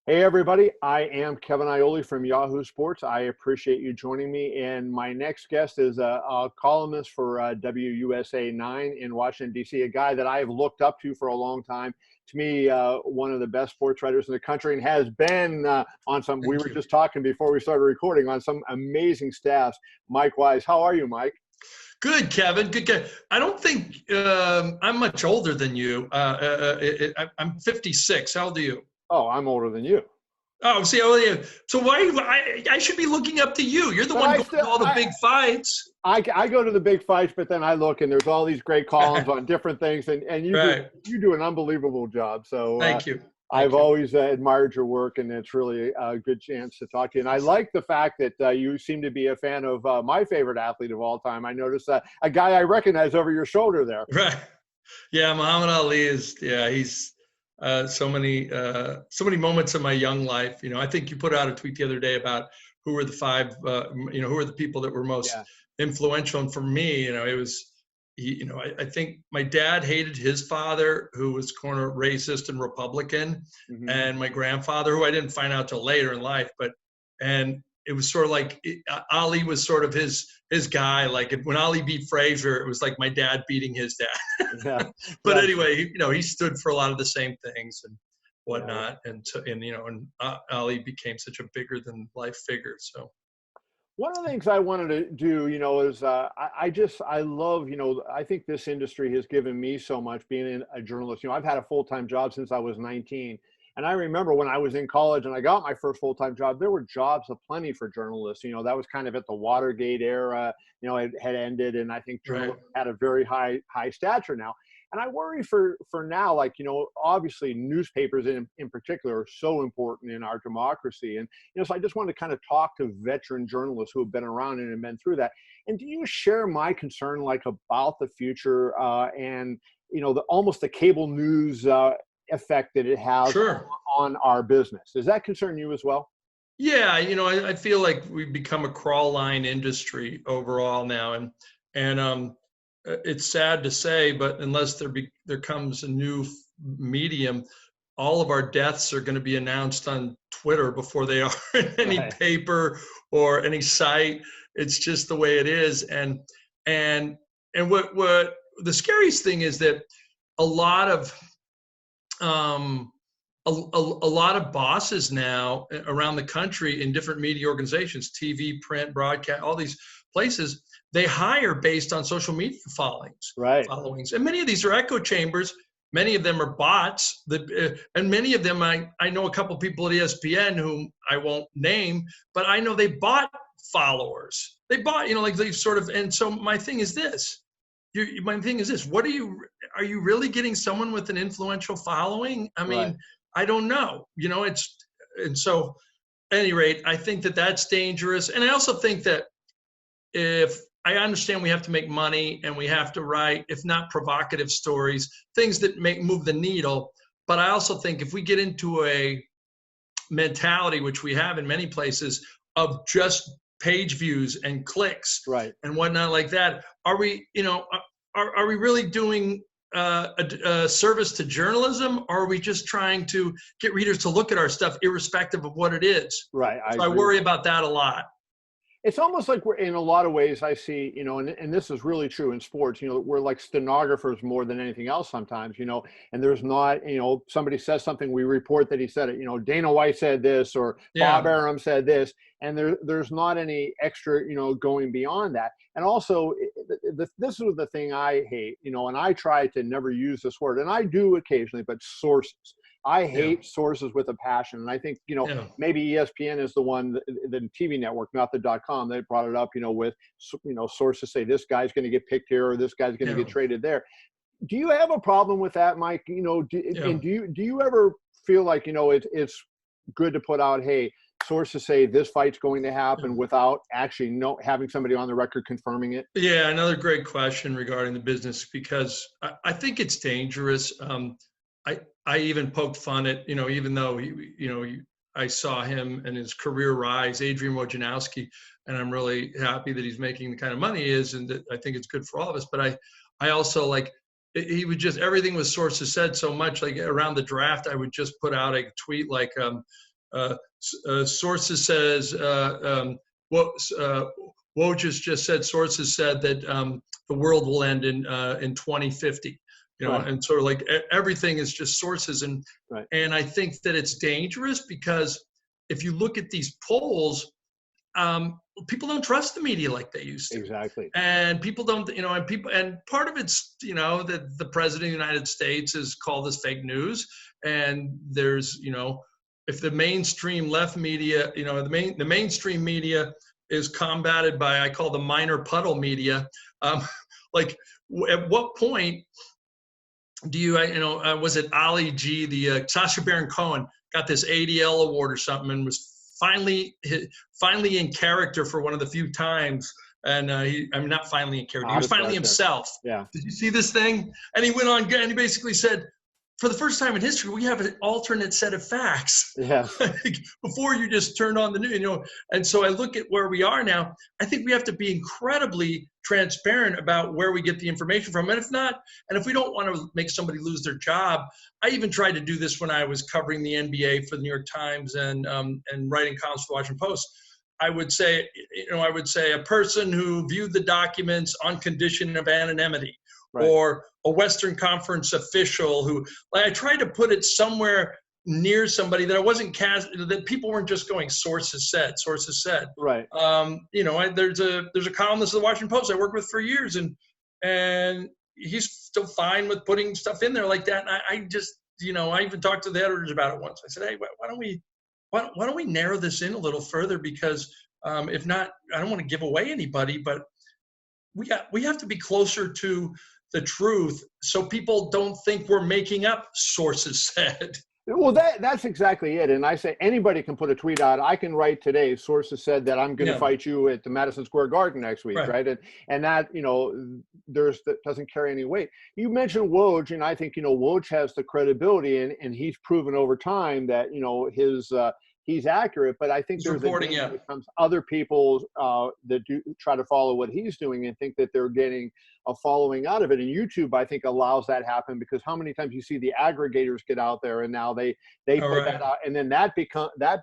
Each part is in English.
Hey everybody, I am Kevin Iole from Yahoo Sports. I appreciate you joining me. And my next guest is a columnist for WUSA 9 in Washington, D.C., a guy that I have looked up to for a long time. To me, one of the best sports writers in the country, and has been on some, we Thank were you. just talking before we started recording, on some amazing staffs. Mike Wise, how are you, Mike? Good, Kevin. Good, Kevin. I don't think I'm much older than you. I'm 56. How old are you? Oh, I'm older than you. Oh, see, oh yeah. So I should be looking up to you. You're the But one I going still, to all the big fights. I go to the big fights, but then I look and there's all these great columns on different things, and Right. you do an unbelievable job. So Thank you. I've Thank you. always admired your work, and it's really a good chance to talk to you. And I like the fact that you seem to be a fan of my favorite athlete of all time. I noticed a guy I recognize over your shoulder there. Right. Yeah, Muhammad Ali is. Yeah, he's so many moments in my young life. I think you put out a tweet the other day about who were the five. Who were the people that were most Yeah. influential. And for me, it was. I think my dad hated his father, who was kind of racist and Republican, Mm-hmm. and my grandfather, who I didn't find out till later in life. And it was sort of like Ali was sort of his guy. Like when Ali beat Frazier, it was like my dad beating his dad. Yeah. But Well, anyway, he stood for a lot of the same things and yeah. whatnot. And Ali became such a bigger than life figure. So. One of the things I wanted to do, is I love, I think this industry has given me so much being a journalist. I've had a full-time job since I was 19. And I remember when I was in college and I got my first full-time job, there were jobs aplenty for journalists. That was kind of at the Watergate era, it had ended. And I think journalists had a very high stature now. And I worry for now, like, obviously newspapers in particular are so important in our democracy. And, so I just wanted to kind of talk to veteran journalists who have been around and have been through that. And do you share my concern, like, about the future and, almost the cable news effect that it has Sure. on our business? Does that concern you as well? Yeah, I feel like we've become a crawl line industry overall now, and it's sad to say, but unless there comes a new medium, all of our deaths are going to be announced on Twitter before they are in any paper or any site. It's just the way it is, and what the scariest thing is that a lot of a lot of bosses now around the country in different media organizations, TV, print, broadcast, all these places, they hire based on social media followings. And many of these are echo chambers. Many of them are bots, and many of them, I know a couple people at ESPN whom I won't name, but I know they bought followers. They bought, like they sort of, and so my thing is this. My thing is this: are you really getting someone with an influential following? I mean, I don't know. And so, at any rate, I think that that's dangerous. And I also think that if I understand we have to make money and we have to write, if not provocative stories, things that move the needle. But I also think if we get into a mentality, which we have in many places, of just page views and clicks and whatnot like that, are we really doing a service to journalism, or are we just trying to get readers to look at our stuff irrespective of what it is? I worry about that a lot. It's almost like we're, in a lot of ways, I see, and this is really true in sports, we're like stenographers more than anything else sometimes, and there's not, somebody says something, we report that he said it, Dana White said this, or Bob Arum said this, and there's not any extra, going beyond that. And also, this is the thing I hate, and I try to never use this word, and I do occasionally, but sources. I hate sources with a passion. And I think, maybe ESPN is the one, the TV network, not the .com. They brought it up, with, sources say this guy's going to get picked here or this guy's going to get traded there. Do you have a problem with that, Mike? And do you ever feel like, it's good to put out, hey, sources say this fight's going to happen without actually having somebody on the record confirming it? Yeah, another great question regarding the business, because I think it's dangerous. I even poked fun at, even though I saw him and his career rise, Adrian Wojnarowski, and I'm really happy that he's making the kind of money he is, and that I think it's good for all of us. But I also he would just, everything was sources said so much, like around the draft, I would just put out a tweet like, sources says, Woj just said, sources said that the world will end in 2050. You know, and sort of like everything is just sources. And I think that it's dangerous because if you look at these polls, people don't trust the media like they used to. Exactly. And people don't, you know, and part of it's, you know, that the president of the United States has called this fake news. And there's, you know, if the mainstream left media, you know, the mainstream media is combated by, I call the minor puddle media. Like at what point do you, you know, was it Ali G, the Sacha Baron Cohen got this ADL award or something and was finally in character for one of the few times. And I'm not finally in character. He was finally himself. Yeah. Did you see this thing? And he went on and he basically said, for the first time in history, we have an alternate set of facts. Yeah. Before you just turned on the news, you know. And so I look at where we are now. I think we have to be incredibly transparent about where we get the information from. And if not, and if we don't want to make somebody lose their job, I even tried to do this when I was covering the NBA for the New York Times and writing columns for the Washington Post. I would say a person who viewed the documents on condition of anonymity. Right. Or a Western Conference official who, like, I tried to put it somewhere near somebody that I wasn't that people weren't just going sources said. Right. You know, there's a columnist of the Washington Post I worked with for years, and he's still fine with putting stuff in there like that. And I just, you know, I even talked to the editors about it once. I said, hey, why don't we narrow this in a little further? Because if not, I don't want to give away anybody, but we have to be closer to the truth so people don't think we're making up sources said. Well, that's exactly it. And I say anybody can put a tweet out. I can write today, sources said that I'm going to fight you at the Madison Square Garden next week, right? And that, you know, that doesn't carry any weight. You mentioned Woj, and I think, you know, Woj has the credibility, and he's proven over time that, you know, he's accurate, but I think there's comes other people that do try to follow what he's doing and think that they're getting a following out of it. And YouTube, I think, allows that happen, because how many times you see the aggregators get out there and now they put that out, and then that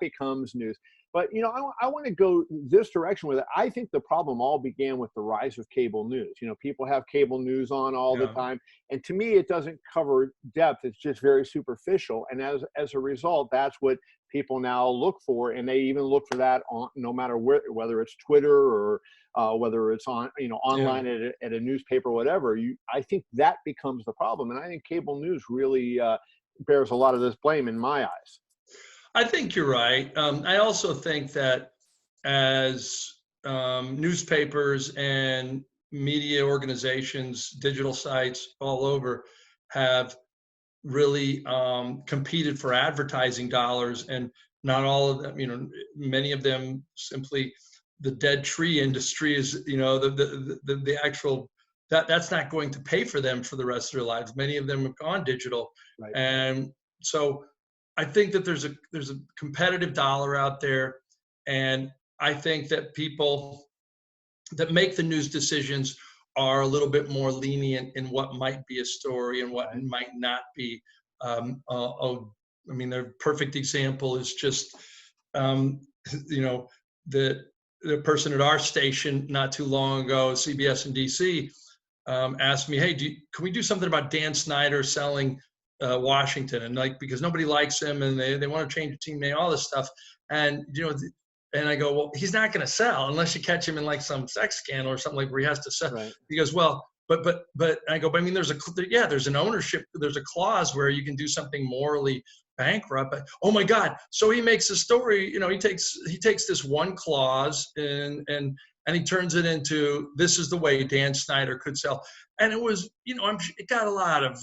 becomes news. But, you know, I want to go this direction with it. I think the problem all began with the rise of cable news. You know, people have cable news on all the time. And to me, it doesn't cover depth. It's just very superficial. And as a result, that's what people now look for. And they even look for that on, no matter whether it's Twitter or whether it's on, you know, online at a newspaper or whatever. I think that becomes the problem. And I think cable news really bears a lot of this blame in my eyes. I think you're right. I also think that as newspapers and media organizations, digital sites all over have really competed for advertising dollars, and not all of them, you know, many of them simply, the dead tree industry is, you know, the actual, that's not going to pay for them for the rest of their lives. Many of them have gone digital. Right. And so I think that there's a competitive dollar out there, and I think that people that make the news decisions are a little bit more lenient in what might be a story and what might not be. I mean, the perfect example is just, you know, the person at our station not too long ago, CBS in DC, asked me, hey, can we do something about Dan Snyder selling Washington, and like, because nobody likes him and they want to change the team name, all this stuff. And, you know, and I go, well, he's not going to sell unless you catch him in like some sex scandal or something, like where he has to sell. Right. He goes, well, but I go, but I mean, there's an ownership, there's a clause where you can do something morally bankrupt. But, oh my God. So he makes a story, you know, he takes this one clause and he turns it into, this is the way Dan Snyder could sell. And it was, you know, it got a lot of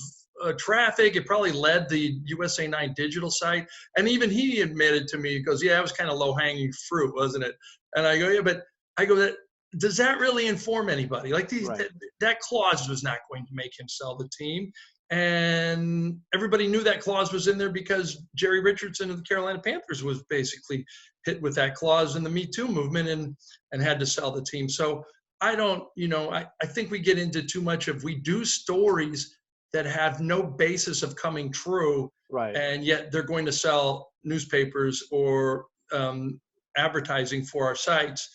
traffic. It probably led the USA 9 digital site. And even he admitted to me, he goes, yeah, it was kind of low hanging fruit, wasn't it? And I go, yeah, but I go, does that really inform anybody? Like that clause was not going to make him sell the team. And everybody knew that clause was in there because Jerry Richardson of the Carolina Panthers was basically hit with that clause in the Me Too movement and had to sell the team. So I don't, you know, I think we get into too much of, we do stories that have no basis of coming true, Right. And yet they're going to sell newspapers or advertising for our sites.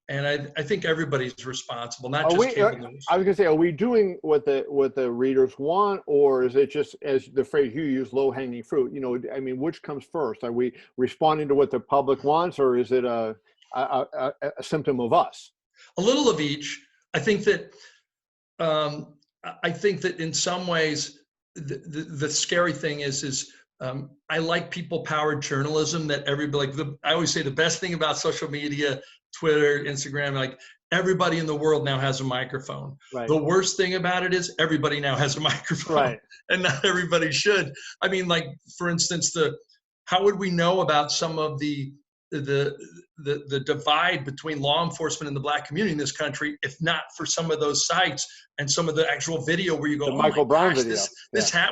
And I think everybody's responsible, not just cable news. I was gonna say, are we doing what the readers want, or is it just, as the phrase you use, low hanging fruit? You know, I mean, which comes first? Are we responding to what the public wants, or is it a symptom of us? A little of each. I think that in some ways the scary thing is I like people-powered journalism that everybody, I always say the best thing about social media, Twitter, Instagram, like everybody in the world now has a microphone. Right. The worst thing about it is everybody now has a microphone, right. And not everybody should. I mean, like, for instance, how would we know about some of the divide between law enforcement and the Black community in this country if not for some of those sites and some of the actual video where you go, the Michael Brown video.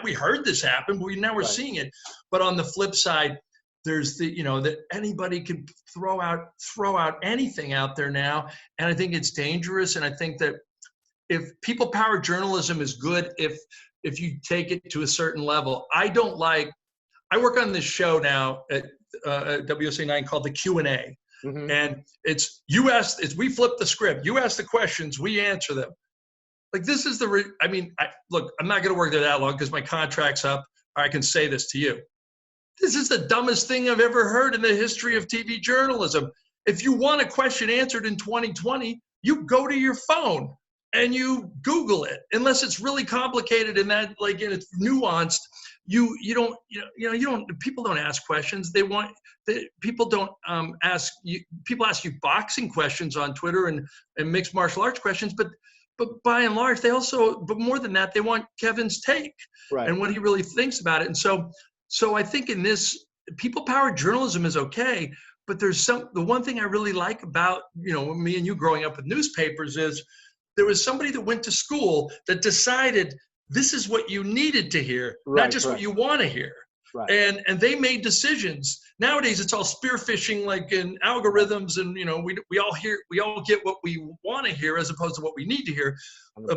We heard this happen, but now we're seeing it. But on the flip side, there's that anybody can throw out anything out there now, and I think it's dangerous. And I think that if people-powered journalism is good, if you take it to a certain level. I work on this show now at WSA 9 called the Q&A, and it's we flip the script. You ask the questions, we answer them. Like, this is look, I'm not going to work there that long because my contract's up. Or I can say this to you. This is the dumbest thing I've ever heard in the history of TV journalism. If you want a question answered in 2020, you go to your phone and you Google it, unless it's really complicated and that, like, and it's nuanced. People don't ask questions. People ask you boxing questions on Twitter and mixed martial arts questions, but by and large, but more than that, they want Kevin's take and what he really thinks about it. And so I think in this, people-powered journalism is okay, but the one thing I really like about, me and you growing up with newspapers is there was somebody that went to school that decided this is what you needed to hear, not just what you want to hear. Right. And they made decisions. Nowadays, it's all spearfishing, like in algorithms, and we all get what we want to hear as opposed to what we need to hear.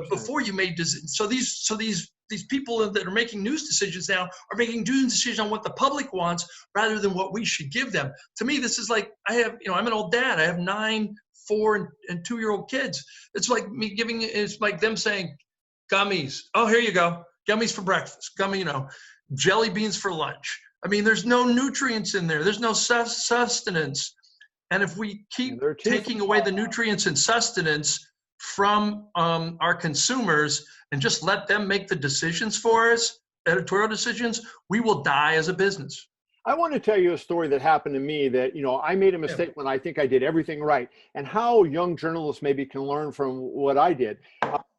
Before you made decisions, so these people that are making news decisions now are making news decisions on what the public wants rather than what we should give them. To me, this is like I'm an old dad. I have 9, 4, and 2-year-old kids. It's like it's like them saying, gummies. Oh, here you go. Gummies for breakfast. Jelly beans for lunch. I mean, there's no nutrients in there. There's no sustenance. And if we keep taking away the nutrients and sustenance from our consumers and just let them make the decisions for us, editorial decisions, we will die as a business. I want to tell you a story that happened to me that, I made a mistake when I think I did everything right, and how young journalists maybe can learn from what I did.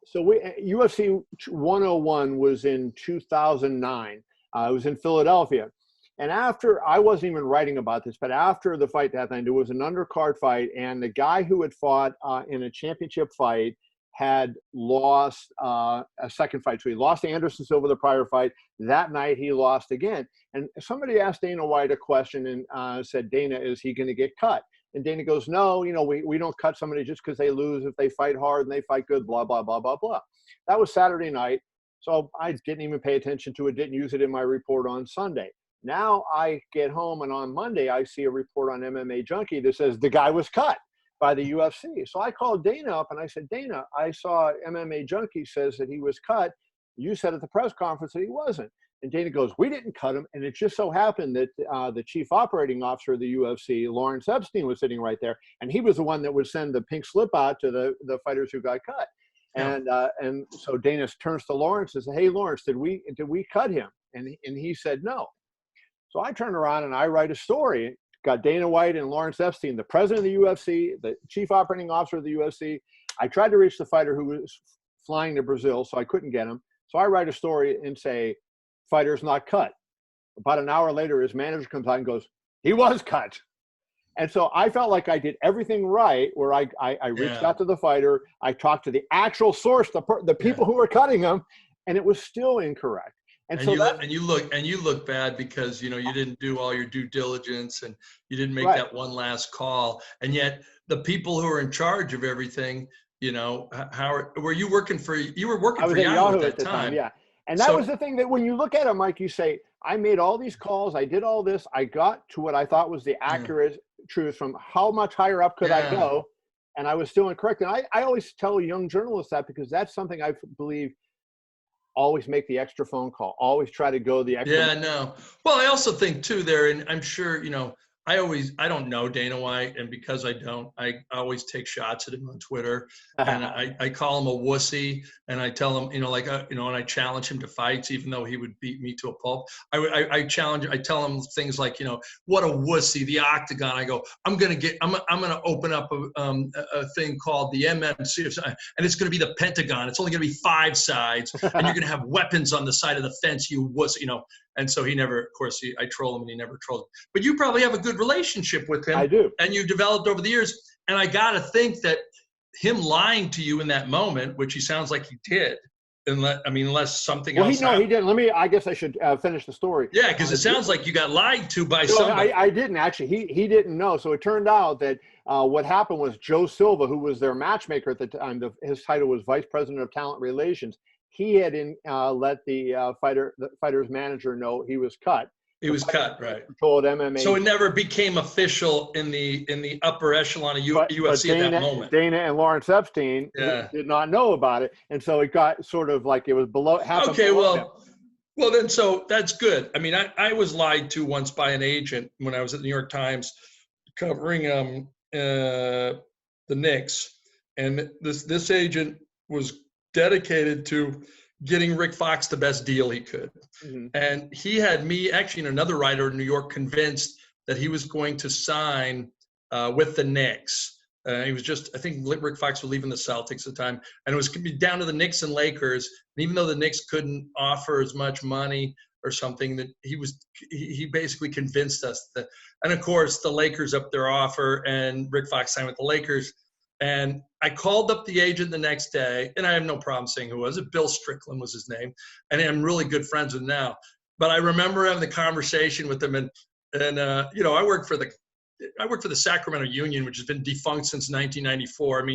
So UFC 101 was in 2009. It was in Philadelphia. And I wasn't even writing about this, but after the fight that night, there was an undercard fight, and the guy who had fought in a championship fight had lost a second fight. So he lost to Anderson Silva the prior fight. That night he lost again. And somebody asked Dana White a question and said, Dana, is he going to get cut? And Dana goes, no, we don't cut somebody just because they lose. If they fight hard and they fight good, blah, blah, blah, blah, blah. That was Saturday night. So I didn't even pay attention to it, didn't use it in my report on Sunday. Now I get home, and on Monday I see a report on MMA Junkie that says the guy was cut by the UFC. So I called Dana up and I said, Dana, I saw MMA Junkie says that he was cut. You said at the press conference that he wasn't. And Dana goes, we didn't cut him. And it just so happened that the chief operating officer of the UFC, Lawrence Epstein, was sitting right there. And he was the one that would send the pink slip out to the fighters who got cut. And so Dana turns to Lawrence and says, hey, Lawrence, did we cut him? And he said, no. So I turn around and I write a story. Got Dana White and Lawrence Epstein, the president of the UFC, the chief operating officer of the UFC. I tried to reach the fighter who was flying to Brazil, so I couldn't get him. So I write a story and say, fighter's not cut. About an hour later, his manager comes out and goes, he was cut. And so I felt like I did everything right, where I reached out to the fighter. I talked to the actual source, the people who were cutting him, and it was still incorrect. And so you look bad because you didn't do all your due diligence and you didn't make that one last call. And yet the people who are in charge of everything, were you working for? You were working for Yahoo at that time. Yeah. And that was the thing that when you look at it, Mike, you say, I made all these calls. I did all this. I got to what I thought was the accurate truth from how much higher up could I go. And I was still incorrect. And I always tell young journalists that, because that's something I believe, always make the extra phone call, always try to go the extra. Yeah, no. Well, I also think too there, and I'm sure, I don't know Dana White, and because I don't, I always take shots at him on Twitter, and I call him a wussy, and I tell him, and I challenge him to fights, even though he would beat me to a pulp. I tell him things like, what a wussy, the octagon. I go, I'm gonna open up a thing called the MMC, and it's gonna be the Pentagon. It's only gonna be 5 sides, and you're gonna have weapons on the side of the fence, you wuss, And so he never, of course, I troll him and he never trolled him. But you probably have a good relationship with him. I do. And you developed over the years. And I got to think that him lying to you in that moment, which he sounds like he did, unless something else happened. No, he didn't. I guess I should finish the story. Yeah, because it sounds like you got lied to by somebody. I didn't actually. He didn't know. So it turned out that what happened was Joe Silva, who was their matchmaker at the time, his title was Vice President of Talent Relations. He had let the fighter's manager know he was cut. He was cut, right? Told MMA. So it never became official in the upper echelon of UFC at that moment. Dana and Lawrence Epstein did not know about it, and so it got sort of like it was below. Okay, well, then so that's good. I was lied to once by an agent when I was at the New York Times covering the Knicks, and this agent was dedicated to getting Rick Fox the best deal he could. Mm-hmm. And he had me, actually, and another writer in New York, convinced that he was going to sign with the Knicks. He was I think Rick Fox was leaving the Celtics at the time, and it was going to be down to the Knicks and Lakers. And even though the Knicks couldn't offer as much money or something, that he basically convinced us that. And of course, the Lakers upped their offer, and Rick Fox signed with the Lakers. And I called up the agent the next day, and I have no problem saying who it was. Bill Strickland was his name, and I'm really good friends with him now. But I remember having the conversation with him, and I work for the Sacramento Union, which has been defunct since 1994.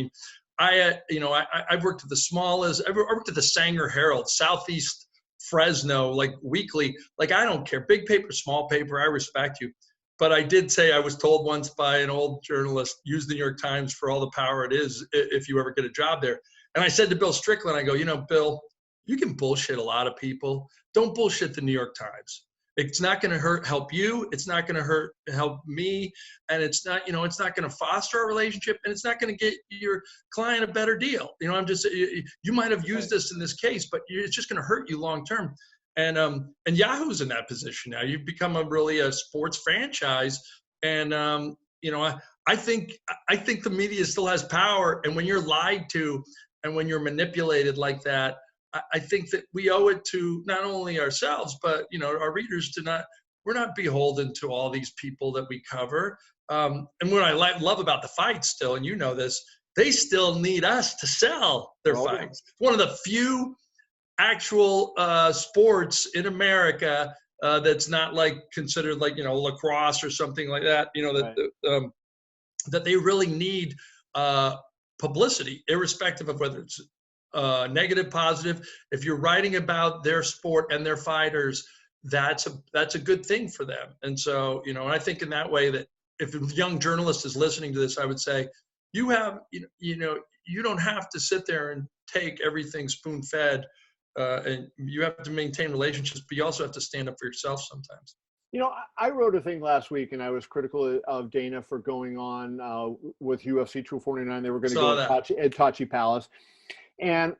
I've worked at the smallest. I worked at the Sanger Herald, Southeast Fresno, like weekly. Like, I don't care, big paper, small paper. I respect you. But I did say, I was told once by an old journalist, use the New York Times for all the power it is if you ever get a job there. And I said to Bill Strickland, I go, Bill, you can bullshit a lot of people. Don't bullshit the New York Times. It's not going to help you. It's not going to help me. And it's not going to foster our relationship, and it's not going to get your client a better deal. You might have used this in this case, but it's just going to hurt you long term. And Yahoo's in that position now. You've become a sports franchise, and I think the media still has power. And when you're lied to, and when you're manipulated like that, I think that we owe it to not only ourselves, but our readers we're not beholden to all these people that we cover. And what I love about the fight still, and this, they still need us to sell their fights. One of the few actual sports in America that's not considered lacrosse or something like that, that they really need publicity, irrespective of whether it's negative, positive. If you're writing about their sport and their fighters, that's a good thing for them. And so, and I think in that way that if a young journalist is listening to this, I would say, you don't have to sit there and take everything spoon-fed. And you have to maintain relationships, but you also have to stand up for yourself sometimes. I wrote a thing last week, and I was critical of Dana for going on with UFC 249. They were going to go at Tachi Palace. And,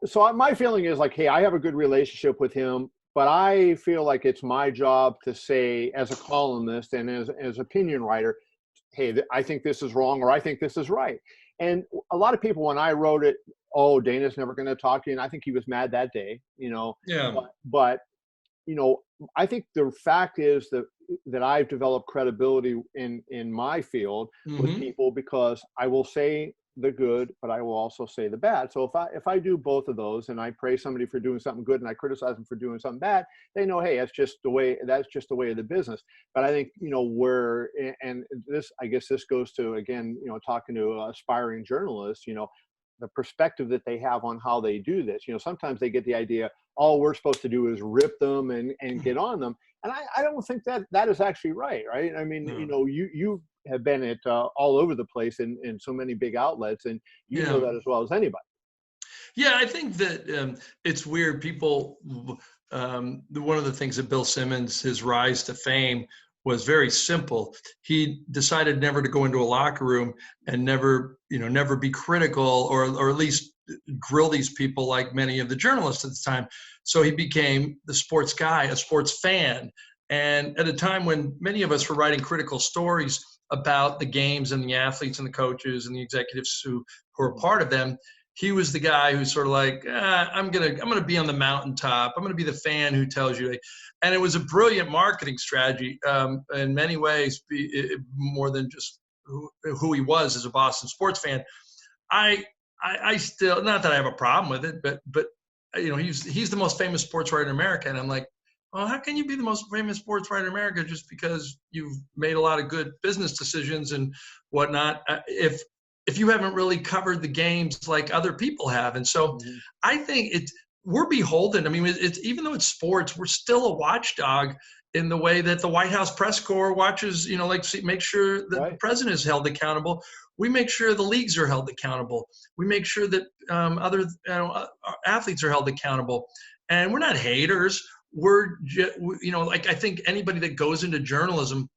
so my feeling is hey, I have a good relationship with him, but I feel like it's my job to say, as a columnist and as opinion writer, hey, I think this is wrong, or I think this is right. And a lot of people, when I wrote it, oh, Dana's never going to talk to you. And I think he was mad that day, Yeah. But I think the fact is that I've developed credibility in my field with people, because I will say the good, but I will also say the bad. So if I do both of those, and I praise somebody for doing something good and I criticize them for doing something bad, they know, hey, that's just the way of the business. But I think, and this, I guess this goes to, again, talking to aspiring journalists, the perspective that they have on how they do this. You know, sometimes they get the idea all we're supposed to do is rip them and get on them, and I don't think that that is actually right. I mean, you No. know, you have been at all over the place in so many big outlets, and you know Yeah. that as well as anybody. Yeah, I think that it's weird. People, one of the things that Bill Simmons, his rise to fame, was very simple. He decided never to go into a locker room and never, never be critical or at least grill these people like many of the journalists at the time. So he became the sports guy, a sports fan. And at a time when many of us were writing critical stories about the games and the athletes and the coaches and the executives who are part of them, he was the guy who's sort of like, I'm gonna be on the mountaintop. I'm gonna be the fan who tells you. And it was a brilliant marketing strategy in many ways, more than just who he was as a Boston sports fan. I still, not that I have a problem with it, but he's the most famous sports writer in America, and I'm like, well, how can you be the most famous sports writer in America just because you've made a lot of good business decisions and whatnot? If you haven't really covered the games like other people have. And so I think we're beholden. I mean, it's even though it's sports, we're still a watchdog in the way that the White House press corps watches, make sure that the president is held accountable. We make sure the leagues are held accountable. We make sure that other athletes are held accountable. And we're not haters. We're, I think anybody that goes into journalism,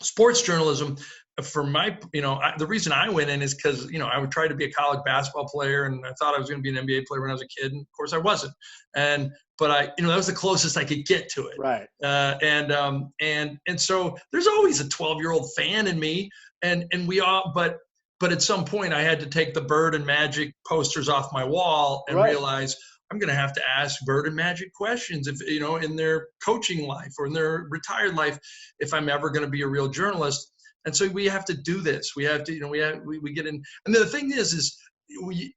sports journalism, for my, the reason I went in is because, I would try to be a college basketball player, and I thought I was going to be an NBA player when I was a kid, and of course I wasn't. But that was the closest I could get to it. Right. And so there's always a 12-year-old fan in me, and we all, but at some point I had to take the Bird and Magic posters off my wall and realize I'm going to have to ask Bird and Magic questions if, in their coaching life or in their retired life, if I'm ever going to be a real journalist. And so we have to do this. We have to, we get in. And the thing is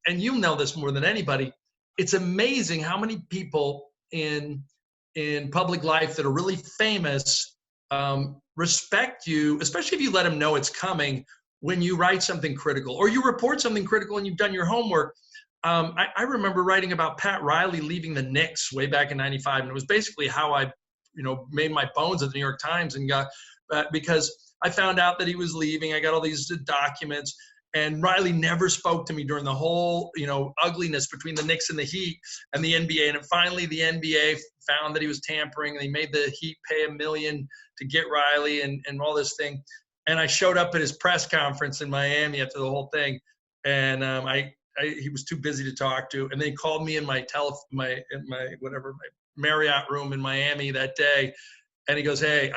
and you'll know this more than anybody, it's amazing how many people in public life that are really famous respect you, especially if you let them know it's coming when you write something critical or you report something critical and you've done your homework. I remember writing about Pat Riley leaving the Knicks way back in '95, and it was basically how I, made my bones at the New York Times and got because I found out that he was leaving. I got all these documents, and Riley never spoke to me during the whole, ugliness between the Knicks and the Heat and the NBA. And finally, the NBA found that he was tampering, and they made the Heat pay $1 million to get Riley and all this thing. And I showed up at his press conference in Miami after the whole thing, and he was too busy to talk to. And they called me in my Marriott room in Miami that day, and he goes, "Hey,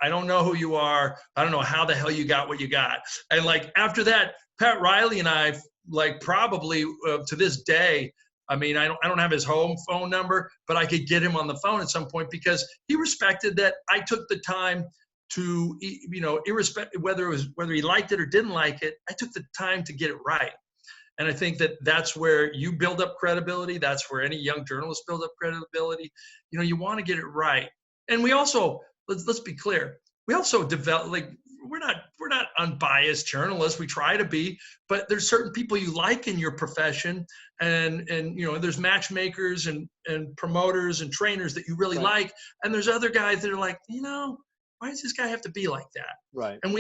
I don't know who you are. I don't know how the hell you got what you got." And after that, Pat Riley and I, probably to this day, I mean, I don't have his home phone number, but I could get him on the phone at some point because he respected that I took the time to, irrespective whether he liked it or didn't like it, I took the time to get it right. And I think that that's where you build up credibility. That's where any young journalist build up credibility. You want to get it right. And we also, let's be clear, we also develop, we're not unbiased journalists. We try to be, but there's certain people you like in your profession, and there's matchmakers and promoters and trainers that you really like, and there's other guys that are like, why does this guy have to be like that? Right. And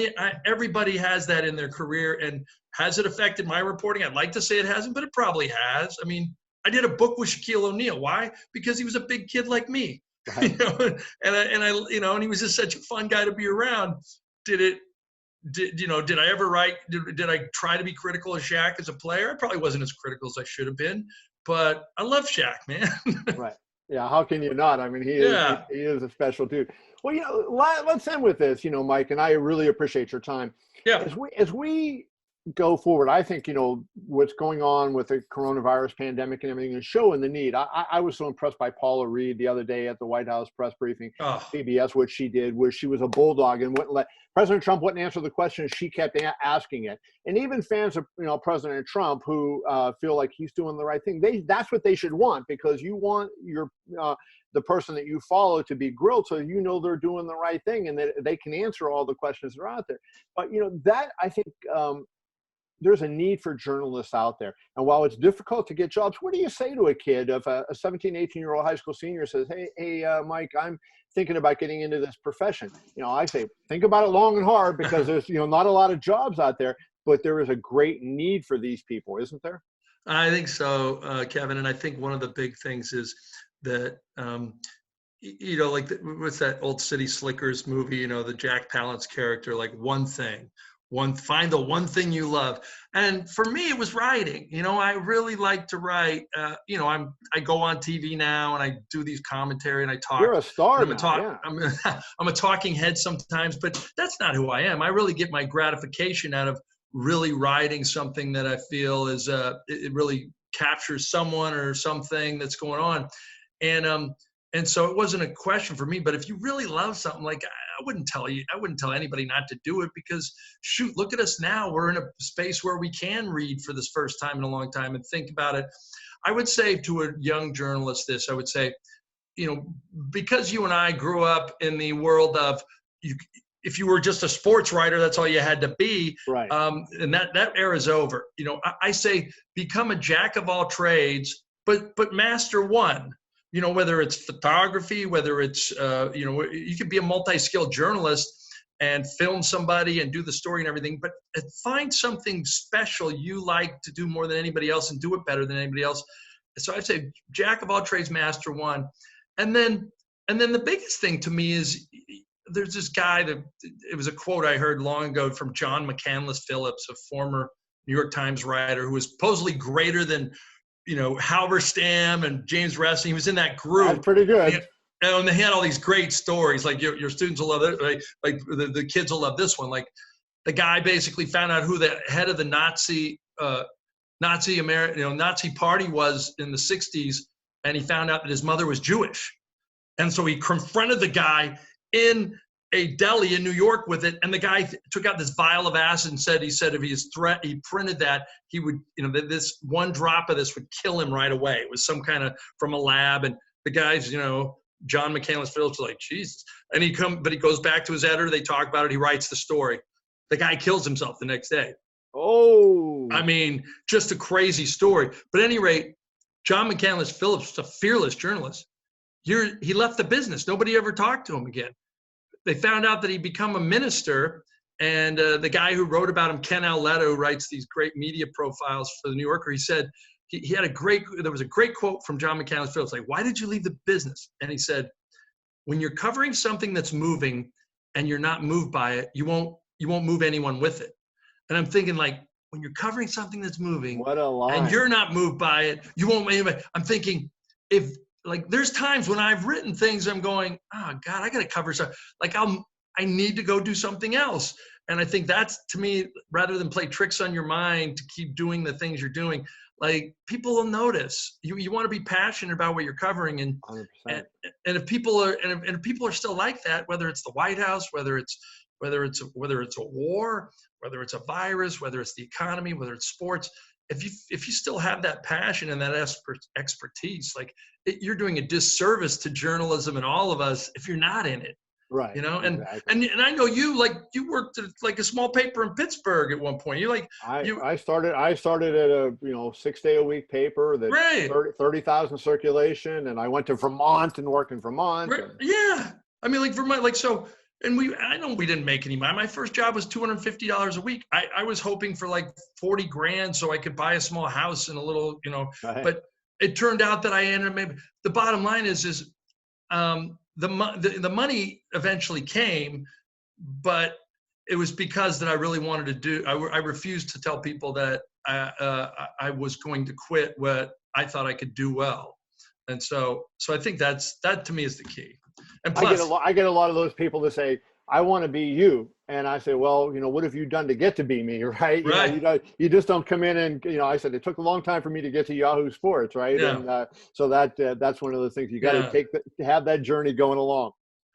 everybody has that in their career. And has it affected my reporting? I'd like to say it hasn't, but it probably has. I mean, I did a book with Shaquille O'Neal. Why? Because he was a big kid like me. Right. And he was just such a fun guy to be around. Did I ever write? Did I try to be critical of Shaq as a player? I probably wasn't as critical as I should have been, but I love Shaq, man. Right. Yeah. How can you not? I mean, he is a special dude. Well, let's end with this, Mike, and I really appreciate your time. Yeah. As we go forward, I think, what's going on with the coronavirus pandemic and everything is showing the need. I was so impressed by Paula Reed the other day at the White House press briefing, CBS, what she did was she was a bulldog and wouldn't let President Trump wouldn't answer the question. She kept asking it. And even fans of, President Trump who feel like he's doing the right thing, that's what they should want, because you want your the person that you follow to be grilled so they're doing the right thing and that they can answer all the questions that are out there. But, that I think there's a need for journalists out there. And while it's difficult to get jobs, what do you say to a kid if a 17, 18-year-old high school senior says, hey, Mike, I'm thinking about getting into this profession? I say, think about it long and hard, because there's, not a lot of jobs out there, but there is a great need for these people, isn't there? I think so, Kevin. And I think one of the big things is that, like what's that old City Slickers movie, the Jack Palance character, like find the one thing you love. And for me, it was writing. I really like to write. I go on TV now and I do these commentary and I talk. You're a star. I'm a talking head sometimes, but that's not who I am. I really get my gratification out of really writing something that I feel is it really captures someone or something that's going on. And so it wasn't a question for me, but if you really love something, like I wouldn't tell anybody not to do it, because shoot, look at us now. We're in a space where we can read for this first time in a long time and think about it. I would say to a young journalist this, I would say, because you and I grew up in the world of if you were just a sports writer, that's all you had to be. Right. And that era is over. I say become a jack of all trades, but master one. Whether it's photography, whether it's, you could be a multi-skilled journalist and film somebody and do the story and everything, but find something special you like to do more than anybody else and do it better than anybody else. So I'd say jack of all trades, master one. And then the biggest thing to me is there's this guy it was a quote I heard long ago from John McCandless Phillips, a former New York Times writer who was supposedly greater than Halberstam and James Resnick. He was in that group. That's pretty good. And they had all these great stories. Like your students will love it. Right? Like the kids will love this one. Like the guy basically found out who the head of the Nazi party was in the 60s, and he found out that his mother was Jewish. And so he confronted the guy in a deli in New York with it, and the guy took out this vial of acid and said if he printed that, he would, this one drop of this would kill him right away. It was some kind of from a lab, and the guy's, John McCandless Phillips was like, Jesus. And but he goes back to his editor, they talk about it, he writes the story. The guy kills himself the next day. Oh. I mean, just a crazy story. But at any rate, John McCandless Phillips was a fearless journalist. He left the business. Nobody ever talked to him again. They found out that he'd become a minister, and the guy who wrote about him, Ken Auletta, who writes these great media profiles for the New Yorker, he said there was a great quote from John McCandless Phillips, like, why did you leave the business? And he said, when you're covering something that's moving and you're not moved by it, you won't move anyone with it. And I'm thinking, like, when you're covering something that's moving, what a line, and you're not moved by it, you won't move anybody. I'm thinking, there's times when I've written things, I'm going, oh God, I got to cover something. Like I need to go do something else. And I think that's, to me, rather than play tricks on your mind to keep doing the things you're doing, like people will notice. You want to be passionate about what you're covering, and 100%. And if people are still like that, whether it's the White House, whether it's a war, whether it's a virus, whether it's the economy, whether it's sports, if you still have that passion and that expertise, like you're doing a disservice to journalism and all of us if you're not in it. Right. And I know you worked at like a small paper in Pittsburgh at one point. I started at a 6-day-a-week paper that right. 30,000 circulation, and I went to Vermont and worked in Vermont. Right. Yeah. I mean, like Vermont, like so. And I know we didn't make any money. My first job was $250 a week. I was hoping for like 40 grand so I could buy a small house and a little, right. But it turned out that I ended up maybe the bottom line is the money eventually came, but it was because that I really wanted to do. I refused to tell people that I was going to quit what I thought I could do well, and so I think that to me is the key. And plus, I get a lot of those people that say, I want to be you. And I say, well, what have you done to get to be me, right? Right. You just don't come in and, I said, it took a long time for me to get to Yahoo Sports, right? Yeah. And so that's one of the things you got to have that journey going along.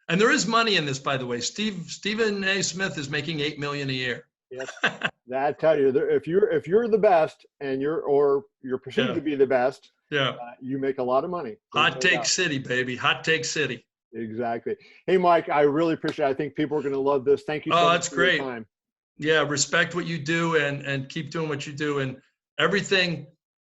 And there is money in this, by the way. Stephen A. Smith is making $8 million a year. Yes. That tell you, if you're the best and you're perceived to be the best, you make a lot of money. Hot Take City, baby. Hot Take City. Exactly. Hey, Mike, I really appreciate it. I think people are going to love this. Thank you so much that's for great. your time. Yeah, respect what you do and keep doing what you do. And everything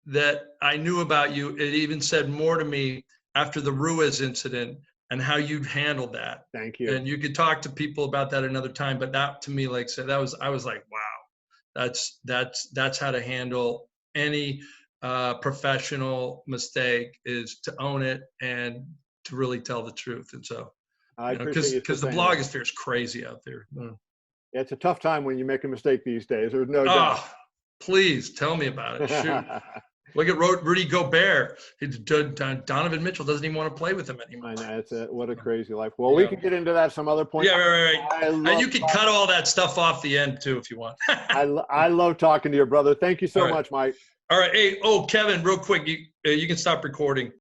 that I knew about you, it even said more to me after the Ruiz incident and how you'd handled that. Thank you. And you could talk to people about that another time, but that to me, like I said, I was like, wow, that's how to handle any professional mistake, is to own it and to really tell the truth. And so, because the blogosphere is crazy out there. Yeah, it's a tough time when you make a mistake these days. There's no doubt. Please tell me about it. Shoot. Look at Rudy Gobert. Donovan Mitchell doesn't even want to play with him anymore. I know, what a crazy life. Well, we can get into that some other point. Yeah, right. And you can cut all that stuff off the end too if you want. I love talking to you, brother. Thank you so much, Mike. All right. Hey, Kevin, real quick, you can stop recording.